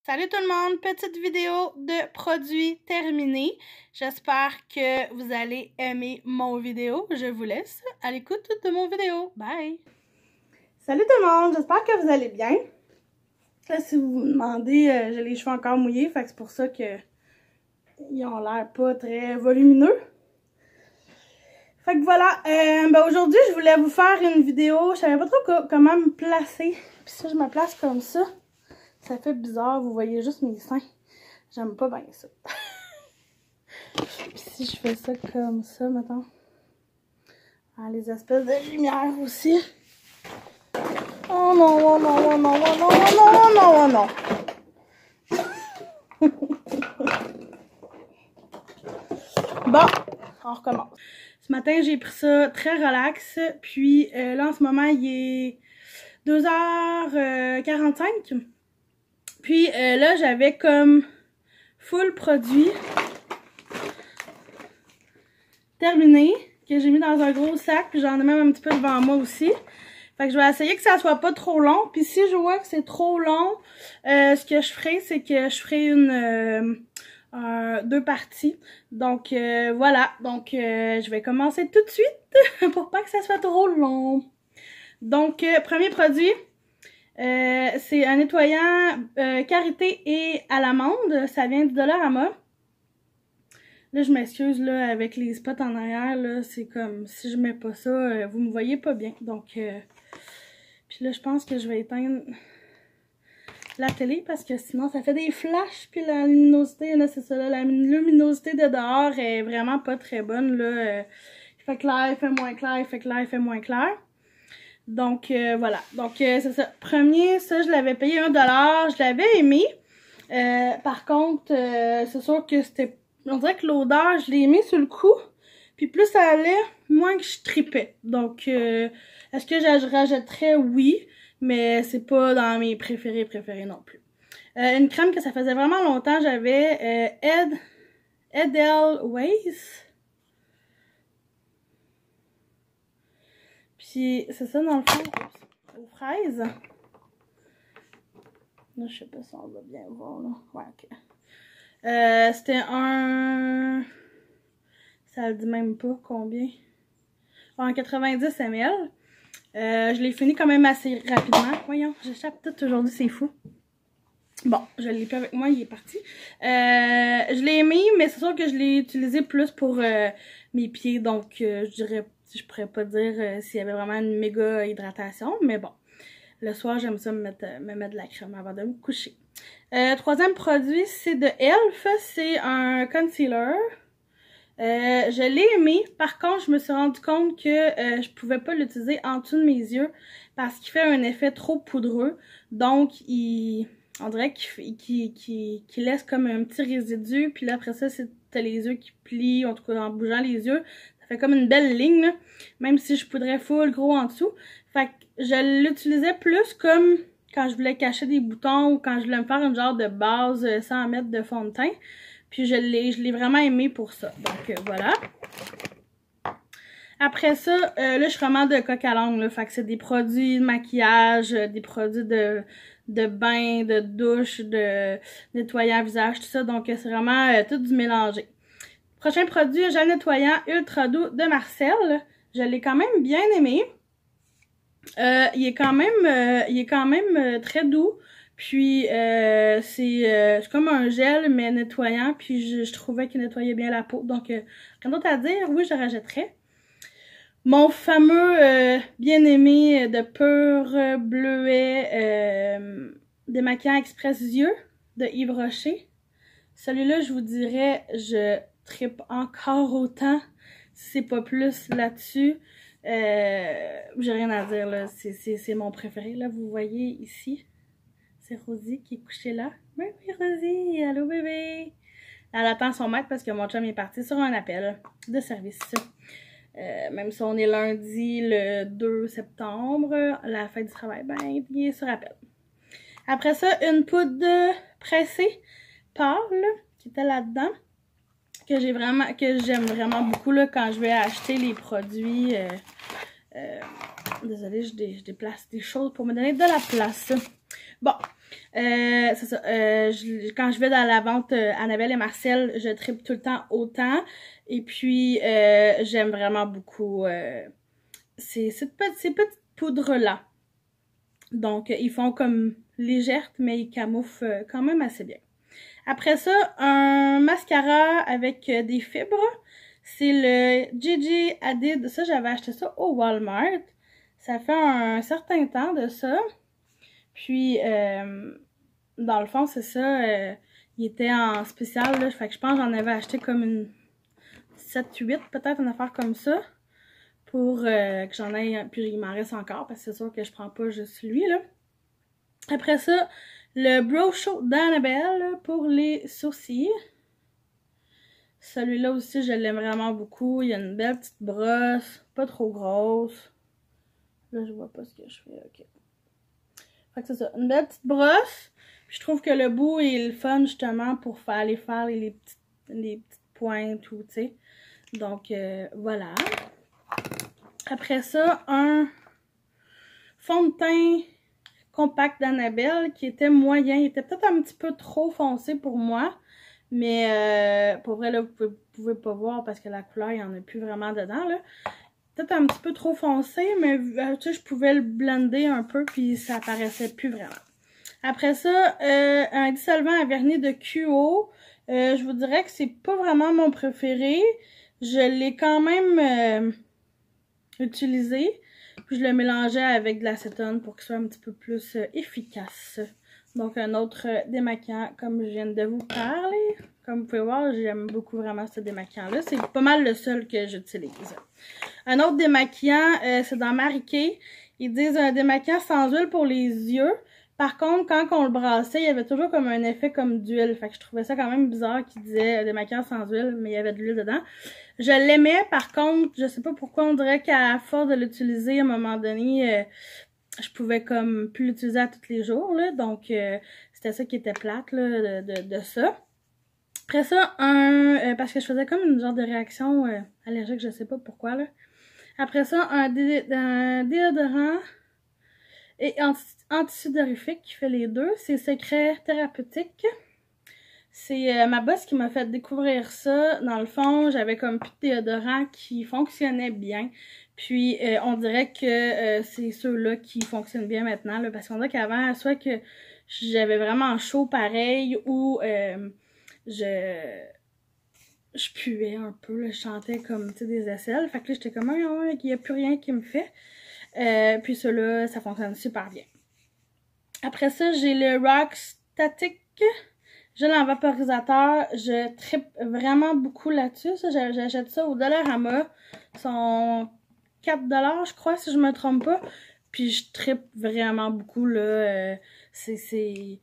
Salut tout le monde, petite vidéo de produits terminée. J'espère que vous allez aimer mon vidéo. Je vous laisse à l'écoute de mon vidéo. Bye! Salut tout le monde, j'espère que vous allez bien. Là, si vous vous demandez, j'ai les cheveux encore mouillés, fait que c'est pour ça que ils ont l'air pas très volumineux. Fait que voilà, aujourd'hui je voulais vous faire une vidéo, je savais pas trop comment me placer. Puis si je me place comme ça fait bizarre, vous voyez juste mes seins. J'aime pas bien ça. Puis si je fais ça comme ça, mettons. Ah, les espèces de lumière aussi. Oh non, oh non, oh non, oh non, oh non, oh non, oh non. Bon, on recommence. Ce matin, j'ai pris ça très relax. Puis là, en ce moment, il est 2h45. Puis là, j'avais comme full produit terminé, que j'ai mis dans un gros sac, puis j'en ai même un petit peu devant moi aussi. Fait que je vais essayer que ça soit pas trop long. Puis si je vois que c'est trop long, ce que je ferai, c'est que je ferai deux parties. Donc voilà, donc je vais commencer tout de suite pour pas que ça soit trop long. Donc premier produit. C'est un nettoyant karité et à l'amande. Ça vient du Dollarama. Là, je m'excuse là avec les spots en arrière. Là, c'est comme si je mets pas ça, vous me voyez pas bien. Donc, puis là, je pense que je vais éteindre la télé parce que sinon, ça fait des flashs. Puis la luminosité, là, c'est ça. Là, la luminosité de dehors est vraiment pas très bonne. Là, il fait clair, il fait moins clair, il fait clair, il fait moins clair. Donc, voilà. Donc, c'est ça. Premier, ça, je l'avais payé $1. Je l'avais aimé. Par contre, c'est sûr que c'était... On dirait que l'odeur, je l'ai aimé sur le coup. Puis plus ça allait, moins que je tripais. Donc, est-ce que je rajouterais? Oui. Mais c'est pas dans mes préférés non plus. Une crème que ça faisait vraiment longtemps, j'avais Edelweiss. Puis, c'est ça, dans le fond, aux fraises. Là, je sais pas si on va bien voir, là. Ouais, ok. C'était un... Ça le dit même pas combien. En 90 ml. Je l'ai fini quand même assez rapidement. Voyons, j'échappe tout aujourd'hui, c'est fou. Bon, je l'ai plus avec moi, il est parti. Je l'ai aimé, mais c'est sûr que je l'ai utilisé plus pour mes pieds. Donc, je dirais... Je pourrais pas dire s'il y avait vraiment une méga hydratation, mais bon. Le soir, j'aime ça me mettre de la crème avant de me coucher. Troisième produit, c'est de Elf. C'est un concealer. Je l'ai aimé. Par contre, je me suis rendu compte que je pouvais pas l'utiliser en dessous de mes yeux parce qu'il fait un effet trop poudreux. Donc, on dirait qu'il laisse comme un petit résidu. Puis là, après ça, c'est t'as les yeux qui plient, en tout cas en bougeant les yeux. Ça fait comme une belle ligne, là, même si je poudrais full gros en dessous. Fait que je l'utilisais plus comme quand je voulais cacher des boutons ou quand je voulais me faire une genre de base sans mettre de fond de teint. Puis je l'ai vraiment aimé pour ça. Donc voilà. Après ça, là je suis vraiment de coq à l'âne, là. Fait que c'est des produits de maquillage, des produits de bain, de douche, de nettoyant visage, tout ça. Donc c'est vraiment tout du mélangé. Prochain produit, gel nettoyant ultra doux de Marcel. Je l'ai quand même bien aimé. Il est quand même très doux. Puis c'est comme un gel mais nettoyant. Puis je trouvais qu'il nettoyait bien la peau. Donc rien d'autre à dire, oui, je rajouterais. Mon fameux bien-aimé de Pur Bleuet démaquillant express yeux de Yves Rocher. Celui-là, je vous dirais, je trippe encore autant, si c'est pas plus là-dessus. J'ai rien à dire, là. C'est mon préféré, là. Vous voyez ici, c'est Rosie qui est couchée là. Oui, Rosie, allô bébé. Elle attend son maître parce que mon chum est parti sur un appel de service. Même si on est lundi le 2 septembre, la fête du travail, ben, il est sur appel. Après ça, une poudre pressée pâle qui était là-dedans. Que j'aime vraiment beaucoup là, quand je vais acheter les produits. Désolée, je déplace des choses pour me donner de la place. Bon, c'est ça. Quand je vais dans la vente Annabelle et Marcel, je tripe tout le temps autant. Et puis, j'aime vraiment beaucoup ces petites poudres-là. Donc, ils font comme légères, mais ils camouflent quand même assez bien. Après ça, un mascara avec des fibres. C'est le Gigi Hadid. Ça, j'avais acheté ça au Walmart. Ça fait un certain temps de ça. Puis, dans le fond, c'est ça. Il était en spécial, là. Fait que je pense que j'en avais acheté comme une 7-8, peut-être, une affaire comme ça. Pour que j'en aille. Puis, il m'en reste encore, parce que c'est sûr que je prends pas juste lui, là. Après ça, le Brow Show d'Annabelle pour les sourcils. Celui-là aussi, je l'aime vraiment beaucoup. Il y a une belle petite brosse, pas trop grosse. Là, je vois pas ce que je fais, ok. Fait que c'est ça, une belle petite brosse. Puis je trouve que le bout est le fun, justement, pour aller faire les petites pointes ou, tu sais. Donc, voilà. Après ça, un fond de teint compact d'Annabelle qui était moyen. Il était peut-être un petit peu trop foncé pour moi. Mais pour vrai, là, vous pouvez pas voir parce que la couleur, il n'y en a plus vraiment dedans, là. Peut-être un petit peu trop foncé, mais tu sais, je pouvais le blender un peu, puis ça apparaissait plus vraiment. Après ça, un dissolvant à vernis de QO. Je vous dirais que c'est pas vraiment mon préféré. Je l'ai quand même utilisé. Puis je le mélangeais avec de l'acétone pour qu'il soit un petit peu plus efficace. Donc un autre démaquillant comme je viens de vous parler. Comme vous pouvez voir, j'aime beaucoup vraiment ce démaquillant-là. C'est pas mal le seul que j'utilise. Un autre démaquillant, c'est dans Mary Kay. Ils disent un démaquillant sans huile pour les yeux. Par contre, quand on le brassait, il y avait toujours comme un effet comme d'huile. Fait que je trouvais ça quand même bizarre qu'ils disaient démaquillant sans huile, mais il y avait de l'huile dedans. Je l'aimais, par contre, je sais pas pourquoi, on dirait qu'à force de l'utiliser, à un moment donné, je pouvais comme plus l'utiliser à tous les jours, là. Donc, c'était ça qui était plate, là, de ça. Après ça, parce que je faisais comme une genre de réaction allergique, je sais pas pourquoi, là. Après ça, un déodorant et antisudorifique qui fait les deux. C'est Secret Thérapeutique. C'est ma boss qui m'a fait découvrir ça. Dans le fond, j'avais comme plus de déodorant qui fonctionnait bien. Puis, on dirait que c'est ceux-là qui fonctionnent bien maintenant, là, parce qu'on dirait qu'avant, soit que j'avais vraiment chaud pareil, ou je puais un peu, là, je sentais comme, tu sais, des aisselles. Fait que là, j'étais comme, il n'y a plus rien qui me fait. Puis ceux-là, ça fonctionne super bien. Après ça, j'ai le Rock Static gel en vaporisateur. Je trippe vraiment beaucoup là-dessus. J'achète ça au Dollarama. Ils sont 4$, je crois, si je me trompe pas. Puis je trippe vraiment beaucoup, là. C'est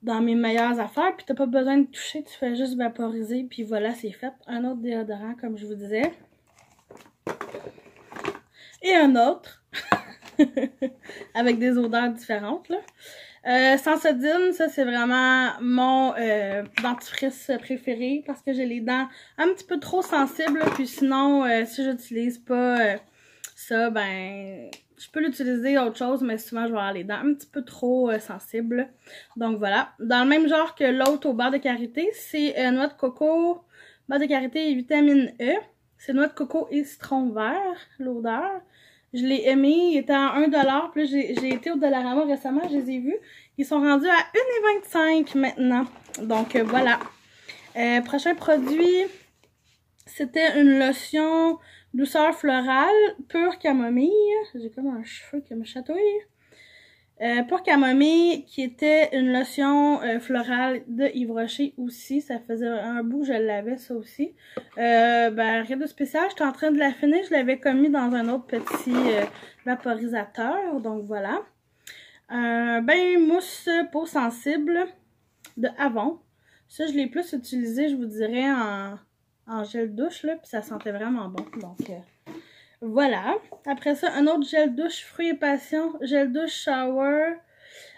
dans mes meilleures affaires. Puis t'as pas besoin de toucher, tu fais juste vaporiser. Puis voilà, c'est fait. Un autre déodorant, comme je vous disais. Et un autre. Avec des odeurs différentes, là. Sensodyne, ça c'est vraiment mon dentifrice préféré parce que j'ai les dents un petit peu trop sensibles. Puis sinon, si j'utilise pas ça, ben je peux l'utiliser autre chose, mais souvent je vais avoir les dents un petit peu trop sensibles. Donc voilà. Dans le même genre que l'autre au beurre de karité, c'est noix de coco, beurre de karité et vitamine E. C'est noix de coco et citron vert, l'odeur. Je l'ai aimé, il était à 1$. Puis j'ai été au Dollarama récemment, je les ai vus. Ils sont rendus à 1,25$ maintenant. Donc voilà. Prochain produit, c'était une lotion douceur florale, pure camomille. J'ai comme un cheveu qui me chatouille. Pure camomille, qui était une lotion florale de Yves Rocher aussi. Ça faisait un bout, je l'avais ça aussi. Ben, rien de spécial. J'étais en train de la finir. Je l'avais commis dans un autre petit vaporisateur. Donc voilà. Un bain mousse peau sensible de Avon. Ça, je l'ai plus utilisé, je vous dirais, en gel douche, là. Puis ça sentait vraiment bon. Donc voilà. Après ça, un autre gel douche fruits et passion. Gel douche shower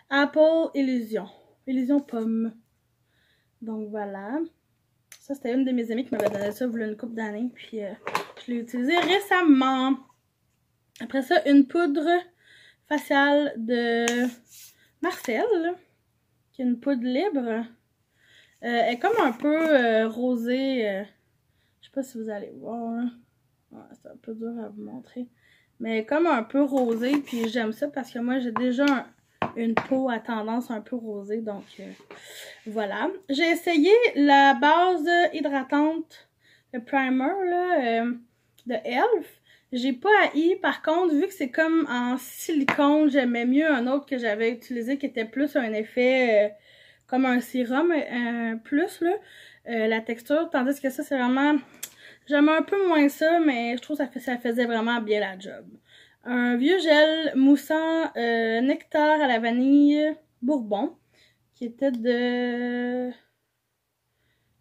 Apple Illusion. Illusion pomme. Donc voilà. Ça, c'était une de mes amies qui m'avait donné ça il y a une couple d'années. Puis je l'ai utilisé récemment. Après ça, une poudre faciale de Marcel, là, qui a une poudre libre. Elle est comme un peu rosée. Je sais pas si vous allez voir. Hein. Ouais, c'est un peu dur à vous montrer. Mais elle est comme un peu rosée. Puis j'aime ça parce que moi, j'ai déjà une peau à tendance un peu rosée. Donc, voilà. J'ai essayé la base hydratante, le primer, là, de Elf. J'ai pas haï. Par contre, vu que c'est comme en silicone, j'aimais mieux un autre que j'avais utilisé qui était plus un effet comme un sérum plus, là, la texture. Tandis que ça, c'est vraiment... J'aime un peu moins ça, mais je trouve que ça faisait vraiment bien la job. Un vieux gel moussant nectar à la vanille bourbon, qui était de...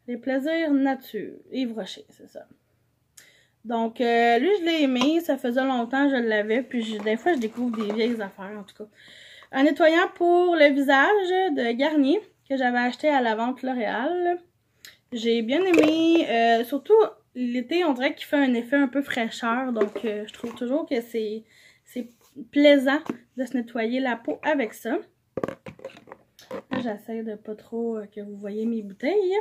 Les plaisirs nature. Yves Rocher, c'est ça. Donc, lui, je l'ai aimé. Ça faisait longtemps que je l'avais. Puis, des fois, je découvre des vieilles affaires, en tout cas. Un nettoyant pour le visage de Garnier, que j'avais acheté à la vente L'Oréal. J'ai bien aimé. Surtout, l'été, on dirait qu'il fait un effet un peu fraîcheur. Donc, je trouve toujours que c'est plaisant de se nettoyer la peau avec ça. Là, j'essaie de pas trop que vous voyez mes bouteilles.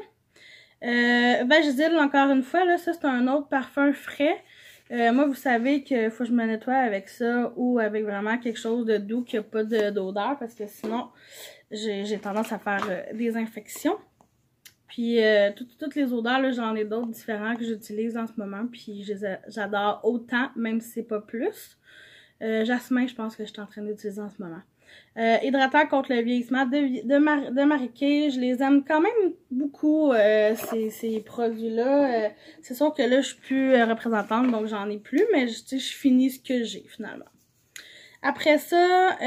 Vagisil, encore une fois, là, ça c'est un autre parfum frais. Moi, vous savez qu'il faut que je me nettoie avec ça ou avec vraiment quelque chose de doux qui n'a pas d'odeur parce que sinon, j'ai tendance à faire des infections. Puis, toutes les odeurs, j'en ai d'autres différents que j'utilise en ce moment. Puis, j'adore autant, même si c'est pas plus. Jasmin, je pense que je suis en train d'utiliser en ce moment. Hydratant contre le vieillissement de Marie-Kay. Je les aime quand même beaucoup, ces produits-là. C'est sûr que là, je suis plus représentante, donc j'en ai plus, mais je finis ce que j'ai finalement. Après ça,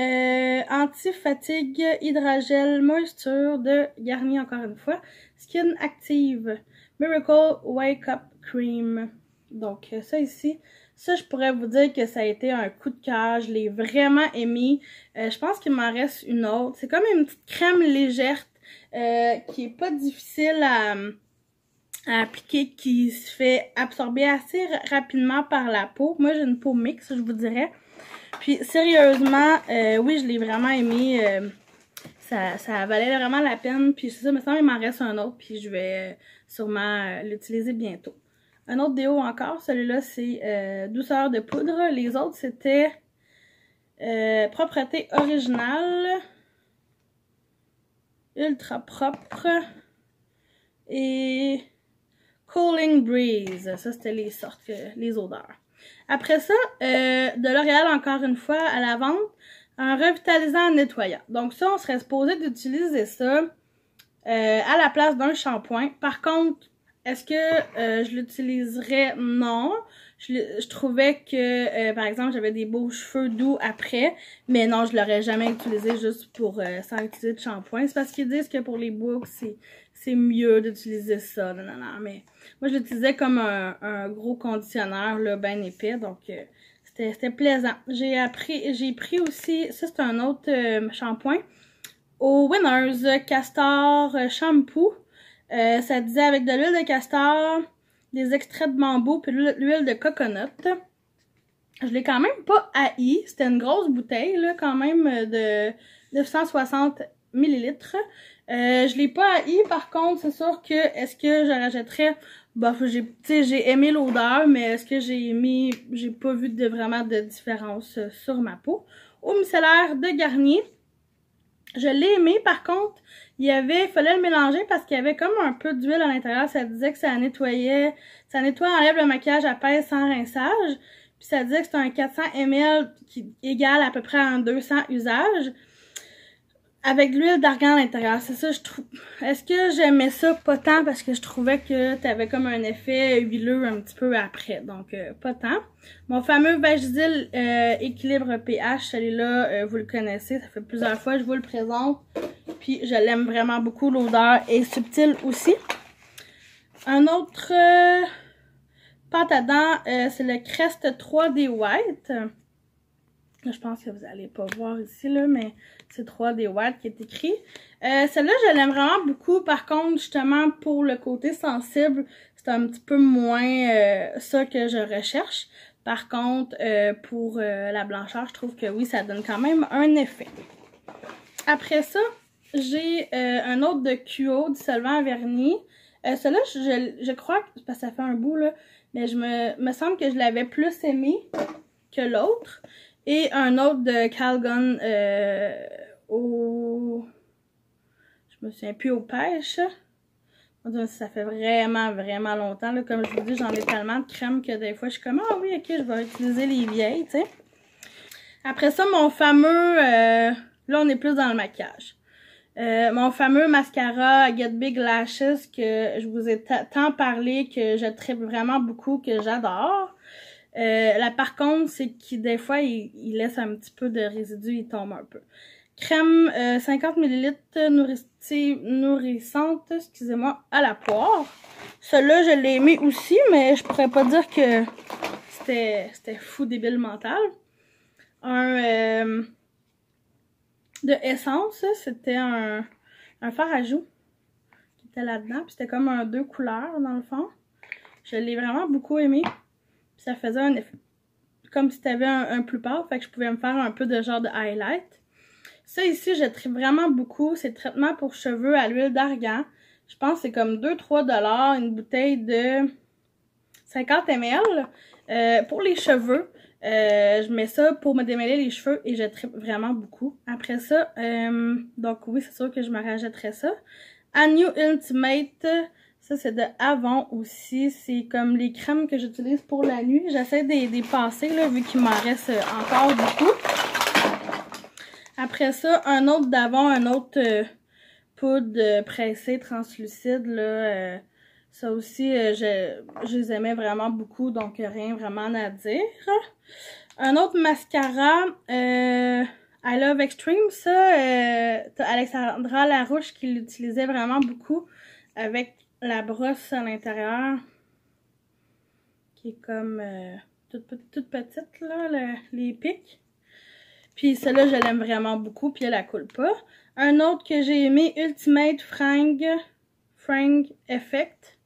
anti-fatigue hydrogel moisture de Garnier, encore une fois. Skin Active Miracle Wake Up Cream. Donc, ça ici. Ça, je pourrais vous dire que ça a été un coup de cœur. Je l'ai vraiment aimé. Je pense qu'il m'en reste une autre. C'est comme une petite crème légère qui est pas difficile à appliquer, qui se fait absorber assez rapidement par la peau. Moi, j'ai une peau mixte, je vous dirais. Puis, sérieusement, oui, je l'ai vraiment aimé. Ça valait vraiment la peine. Puis, c'est ça, il me semble qu'il m'en reste un autre. Puis, je vais sûrement l'utiliser bientôt. Un autre déo encore, celui-là, c'est douceur de poudre. Les autres, c'était propreté originale, ultra propre et cooling breeze. Ça, c'était les sortes, les odeurs. Après ça, de L'Oréal, encore une fois, à la vente, un revitalisant nettoyant. Donc ça, on serait supposé d'utiliser ça à la place d'un shampoing. Par contre, est-ce que je l'utiliserais? Non. Je trouvais que, par exemple, j'avais des beaux cheveux doux après, mais non, je l'aurais jamais utilisé juste pour sans utiliser de shampoing. C'est parce qu'ils disent que pour les boucles, c'est mieux d'utiliser ça. Non, mais moi, je l'utilisais comme un gros conditionneur, là, bien épais, donc c'était plaisant. J'ai pris aussi, ça c'est un autre shampoing, au Winners Castor Shampoo. Ça disait avec de l'huile de castor, des extraits de bambou puis l'huile de coconut. Je l'ai quand même pas haï. C'était une grosse bouteille, là, quand même, de 960 ml. Je l'ai pas haï. Par contre, c'est sûr que, est-ce que je la rachèterais? Bah, j'ai aimé l'odeur, mais est-ce que j'ai pas vu vraiment de différence sur ma peau. Eau micellaire de Garnier. Je l'ai aimé, par contre, il fallait le mélanger parce qu'il y avait comme un peu d'huile à l'intérieur. Ça disait que ça nettoie, enlève le maquillage à pèse sans rinçage. Puis ça disait que c'était un 400 ml qui égale à peu près un 200 usages. Avec de l'huile d'argan à l'intérieur. C'est ça, je trouve. Est-ce que j'aimais ça? Pas tant, parce que je trouvais que t'avais comme un effet huileux un petit peu après. Donc, pas tant. Mon fameux Vagisil équilibre pH, celui-là, vous le connaissez. Ça fait plusieurs fois que je vous le présente. Puis, je l'aime vraiment beaucoup. L'odeur est subtile aussi. Un autre pâte à dents, c'est le Crest 3D White. Je pense que vous allez pas voir ici, là, mais c'est 3D White qui est écrit. Celle-là, je l'aime vraiment beaucoup. Par contre, justement, pour le côté sensible, c'est un petit peu moins ça que je recherche. Par contre, pour la blancheur, je trouve que oui, ça donne quand même un effet. Après ça, j'ai un autre de QO, du solvant à vernis. Celui-là, je crois, parce que ça fait un bout, là, mais me semble que je l'avais plus aimé que l'autre. Et un autre de Calgon je me souviens plus, aux pêches. Ça fait vraiment, vraiment longtemps. Là. Comme je vous dis, j'en ai tellement de crème que des fois, je suis comme, ah oui, ok, je vais utiliser les vieilles, tu sais. Après ça, mon fameux, là, on est plus dans le maquillage. Mon fameux mascara Get Big Lashes que je vous ai tant parlé, que je tripe vraiment beaucoup, que j'adore. Là, par contre, c'est qu'il, des fois, il laisse un petit peu de résidus, il tombe un peu. Crème 50 ml nourrissante, excusez-moi, à la poire. Celui-là, je l'ai aimé aussi, mais je pourrais pas dire que c'était fou débile mental. Un de Essence, c'était un fard à joues qui était là-dedans. Puis c'était comme un 2 couleurs dans le fond. Je l'ai vraiment beaucoup aimé. Puis ça faisait un effet comme si t'avais un plus pâle. Fait que je pouvais me faire un peu de genre de highlight. Ça ici, je tripe vraiment beaucoup. C'est traitement pour cheveux à l'huile d'argan. Je pense que c'est comme 2-3 $, une bouteille de 50 ml. Pour les cheveux, je mets ça pour me démêler les cheveux et je tripe vraiment beaucoup. Après ça, donc oui, c'est sûr que je me rajouterais ça. New Ultimate, ça c'est de Avon aussi. C'est comme les crèmes que j'utilise pour la nuit. J'essaie de les passer là, vu qu'il m'en reste encore beaucoup. Après ça, un autre d'Avon, un autre poudre pressée translucide. Là, ça aussi, je les aimais vraiment beaucoup, donc rien vraiment à dire. Un autre mascara, I Love Extreme, ça, t'as Alexandra Larouche qui l'utilisait vraiment beaucoup avec la brosse à l'intérieur, qui est comme toute petite, là, les pics. Puis celle-là, je l'aime vraiment beaucoup, puis elle coule pas. Un autre que j'ai aimé, Ultimate Frang Effect.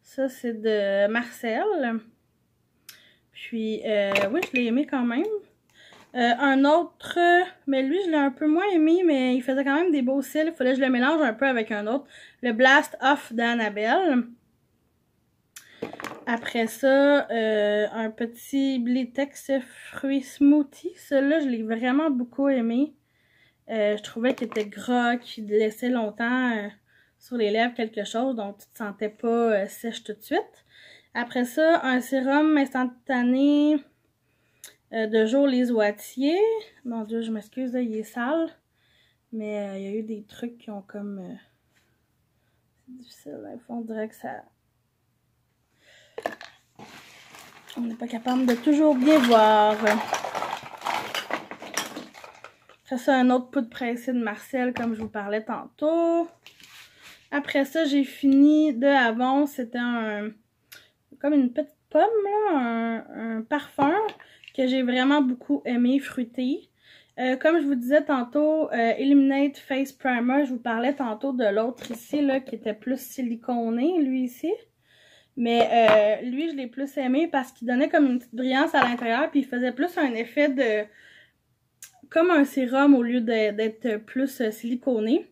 Ça, c'est de Marcel. Puis, oui, je l'ai aimé quand même. Un autre, mais lui, je l'ai un peu moins aimé, mais il faisait quand même des beaux cils. Il fallait que je le mélange un peu avec un autre. Le Blast Off d'Annabelle. Après ça, un petit Blitex fruit smoothie. Celui-là, je l'ai vraiment beaucoup aimé. Je trouvais qu'il était gras, qu'il laissait longtemps sur les lèvres quelque chose, donc tu te sentais pas sèche tout de suite. Après ça, un sérum instantané de Jour les Oitiers. Mon Dieu, je m'excuse, il est sale. Mais il y a eu des trucs qui ont comme... c'est difficile, là. On dirait que ça... On n'est pas capable de toujours bien voir. Après ça, un autre poudre pressée de Marcel, comme je vous parlais tantôt. Après ça, j'ai fini de Avon. C'était comme une petite pomme, là, un parfum que j'ai vraiment beaucoup aimé, fruité. Comme je vous disais tantôt, Illuminate Face Primer, je vous parlais tantôt de l'autre ici, là, qui était plus siliconé, lui ici. Mais lui, je l'ai plus aimé parce qu'il donnait comme une petite brillance à l'intérieur, puis il faisait plus un effet de... comme un sérum au lieu d'être plus siliconé.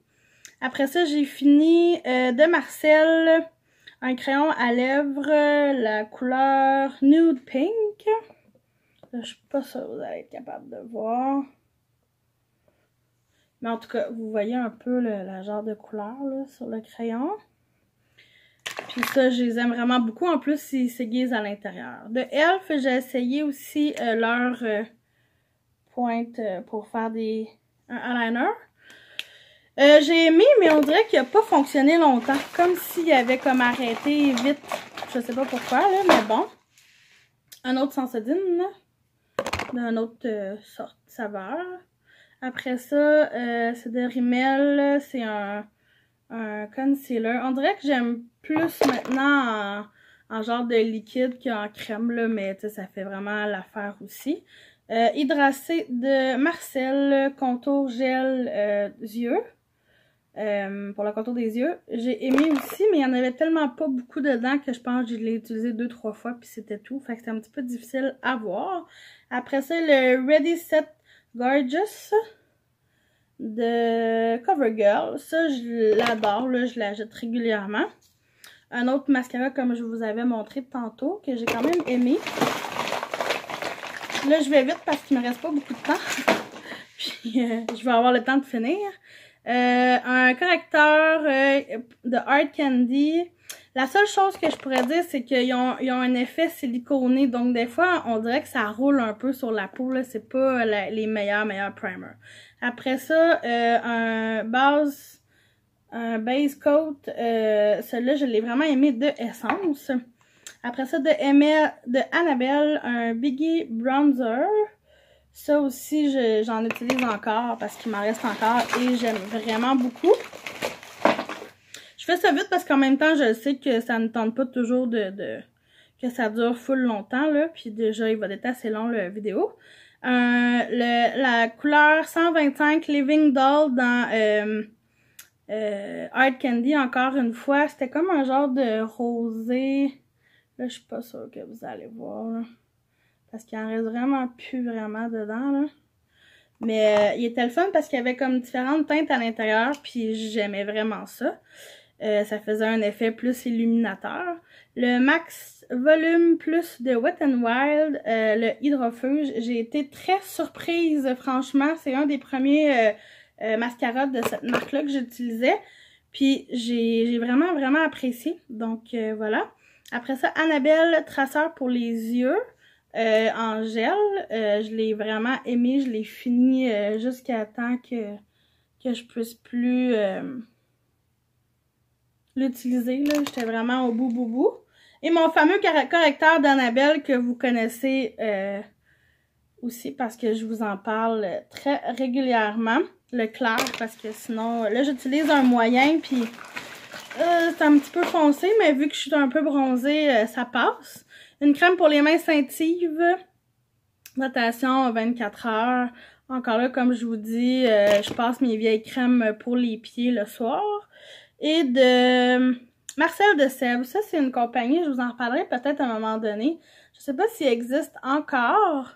Après ça, j'ai fini de Marcel, un crayon à lèvres, la couleur Nude Pink. Là, je suis pas sûre que vous allez être capable de voir. Mais en tout cas, vous voyez un peu la genre de couleur là, sur le crayon. Puis ça, je les aime vraiment beaucoup. En plus, ils s'aiguisent à l'intérieur. De Elf, j'ai essayé aussi leur pointe pour faire un eyeliner. J'ai aimé, mais on dirait qu'il n'a pas fonctionné longtemps. Comme s'il avait comme arrêté vite. Je sais pas pourquoi, là, mais bon. Un autre Sensodyne, là. D'un autre sorte de saveur. Après ça, c'est de Rimmel. C'est un concealer. On dirait que j'aime plus maintenant en genre de liquide qu'en crème, là, mais ça fait vraiment l'affaire aussi. Hydracé de Marcel, contour gel yeux. Pour le contour des yeux. J'ai aimé aussi, mais il n'y en avait tellement pas beaucoup dedans que je pense que je l'ai utilisé 2-3 fois, puis c'était tout. Fait que c'était un petit peu difficile à voir. Après ça, le Ready Set Gorgeous de CoverGirl. Ça, je l'adore, là, je l'achète régulièrement. Un autre mascara, comme je vous avais montré tantôt, que j'ai quand même aimé. Là, je vais vite parce qu'il me reste pas beaucoup de temps. Puis, je vais avoir le temps de finir. Un correcteur de Hard Candy. La seule chose que je pourrais dire, c'est qu'ils ont un effet siliconé. Donc, des fois, on dirait que ça roule un peu sur la peau. C'est pas les meilleurs primers. Après ça, un base coat. Celui-là, je l'ai vraiment aimé de Essence. Après ça, de Annabelle, un Biggie Bronzer. Ça aussi, j'en utilise encore parce qu'il m'en reste encore et j'aime vraiment beaucoup. Je fais ça vite parce qu'en même temps, je sais que ça ne tente pas toujours que ça dure full longtemps, là. Puis déjà, il va être assez long, la vidéo. La couleur 125 Living Doll dans Hard Candy, encore une fois. C'était comme un genre de rosé. Là, je suis pas sûre que vous allez voir, là. Parce qu'il en reste vraiment plus vraiment dedans, là. Mais il était le fun parce qu'il y avait comme différentes teintes à l'intérieur, puis j'aimais vraiment ça. Ça faisait un effet plus illuminateur. Le Max Volume Plus de Wet n Wild, le Hydrofuge, j'ai été très surprise, franchement. C'est un des premiers mascaras de cette marque-là que j'utilisais. Puis j'ai vraiment, vraiment apprécié. Donc voilà. Après ça, Annabelle Traceur pour les yeux. En gel, je l'ai vraiment aimé, je l'ai fini jusqu'à temps que je puisse plus l'utiliser, là. J'étais vraiment au bout. Et mon fameux correcteur d'Annabelle que vous connaissez aussi parce que je vous en parle très régulièrement, le clair, parce que sinon, là j'utilise un moyen puis c'est un petit peu foncé, mais vu que je suis un peu bronzée, ça passe. Une crème pour les mains Scintive. Rotation 24 heures. Encore là, comme je vous dis, je passe mes vieilles crèmes pour les pieds le soir. Et de Marcel de Sèvres. Ça, c'est une compagnie, je vous en reparlerai peut-être à un moment donné. Je sais pas s'il existe encore.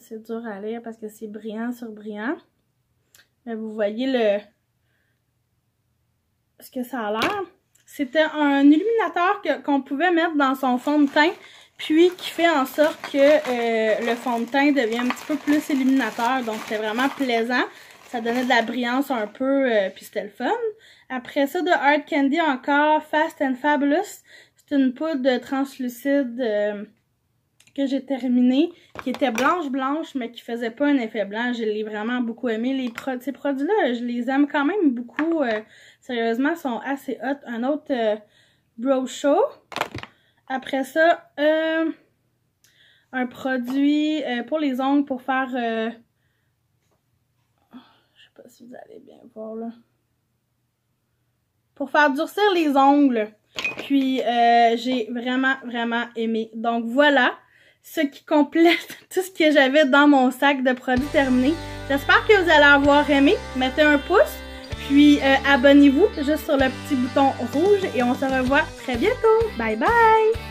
C'est dur à lire parce que c'est brillant sur brillant. Mais vous voyez ce que ça a l'air. C'était un illuminateur qu'on pouvait mettre dans son fond de teint, puis qui fait en sorte que le fond de teint devient un petit peu plus illuminateur. Donc, c'était vraiment plaisant. Ça donnait de la brillance un peu, puis c'était le fun. Après ça, de Hard Candy encore, Fast and Fabulous. C'est une poudre translucide que j'ai terminée, qui était blanche, mais qui faisait pas un effet blanc. Je l'ai vraiment beaucoup aimé. Ces produits-là, je les aime quand même beaucoup. Sérieusement, sont assez hot. Un autre Brow Show. Après ça, un produit pour les ongles pour faire... je sais pas si vous allez bien voir là. Pour faire durcir les ongles. Puis, j'ai vraiment, vraiment aimé. Donc, voilà ce qui complète tout ce que j'avais dans mon sac de produits terminés. J'espère que vous allez avoir aimé. Mettez un pouce. Puis, abonnez-vous juste sur le petit bouton rouge. Et on se revoit très bientôt. Bye bye!